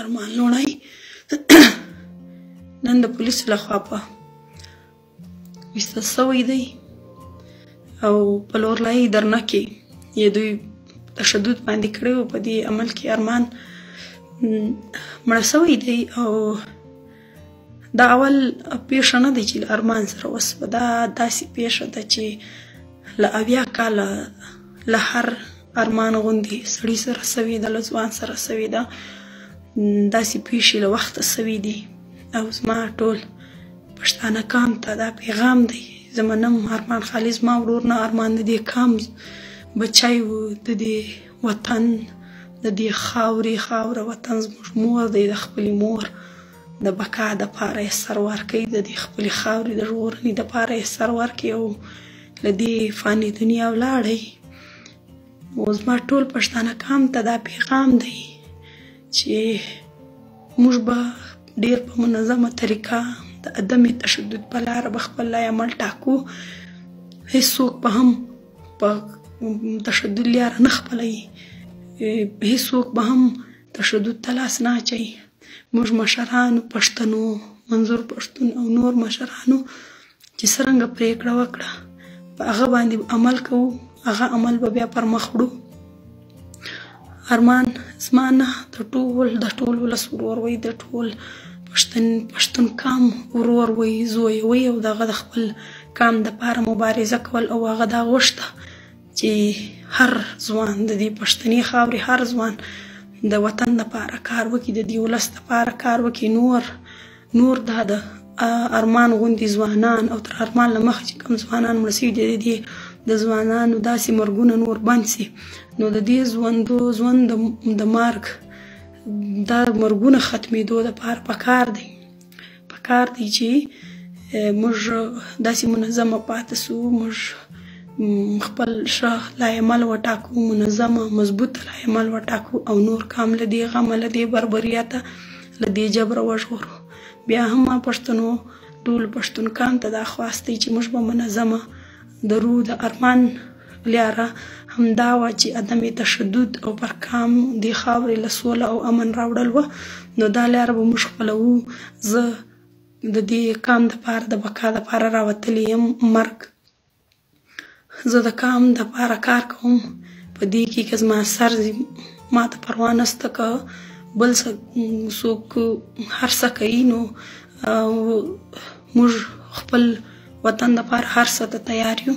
ارمان لوڼی نن د پولیسو لخوا په ویستل سوی دی او په لورلایي درنه کې یې دوی تشدد باندې کړی و. په دې عمل کې ارمان مړه سوی دی او دا اول پیښه نه دی چې له ارمان سره وسوه. دا داسې پیښه ده چې له 80 کاله له هر ارمان غوندې سړي سره سوې ده، له ځوان سره سوې ده. داسې پیښې له وخته سوي دي او زما ټول پښتانه قام ته دا پیغام دی. زما نوم ارمان خالي، زما ورور نه ارمان د دې قام بچی و، د دې وطن د دې خاوره وطن زموږ مور دی. د خپلې مور د بقا دپاره یې سر ورکوي، د دې خپلې خاورې د ژغورنې دپاره یې سر ورکوي او له دې فاني دنیا ولاړی. او زما ټول پښتانه قام ته دا پیغام دی چې موږ به ډېر په منظمه طریقه د عدم تشدد په لاره به خپل عمل ټاکو. هیڅوک به هم په تشدد لاره نه خپلوي، هیڅوک به هم تشدد ته لاس نه اچوي. موږ مشرانو پښتنو، منظور پښتون او نور مشرانو چې څرنګه پرېکړه وکړه په هغه باندې عمل کوو، هغه عمل به بیا پر مخ وړو. ارمان زما نه د ټول ولس ورور وی، د ټول پښتون قام ورور وی، زوی وی او دغه د خپل قام دپاره مبارزه کول او هغه دا غوښته چې هر ځوان د دې پښتني خاورې هر ځوان د وطن دپاره کار وکړي، د دې ولس دپاره کار وکړي. نور دا د ارمان غوندې ځوانان او تر ارمان له مخکې چې کوم ځوانان مړه سوي دي د ځوانانو داسې مرګونه نور بند سي، نو د دې ژوند د مرګ دا مرګونه ختمېدو دپاره پکار دی چې موږ داسې منظمه پاتې سو، موږ خپل ښه لایعمل وټاکو، منظمه مضبوطه لایعمل وټاکو او نور قام له دې غمه، له دې بربریته، له دې جبره وژغورو. بیا هم ما پښتنو ټول پښتون قام ته دا خواست دی چې موږ به منظمه درو. د ارمان لاره همدا وه چې عدم تشدد او پر قام دې خاورې له سوله او امن راوړل وه، نو دا لاره به موږ خپلوو. زه د دې قام دپاره د بقا دپاره راوتلی یم. مرګ زه د قام دپاره کار کوم، په دې کې که زما سر ځي ما ته پروا نسته، که بل څوک هر څه کوي، نو موږ خپل وطن دپاره هر څه ته تیار یو.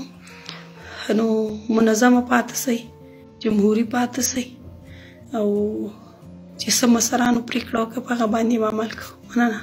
نو منظمه پاتې سئ، جمهوري پاتې سئ او چې څه مشرانو پرېکړه وکړه په هغه باندې به عمل کوو. مننه.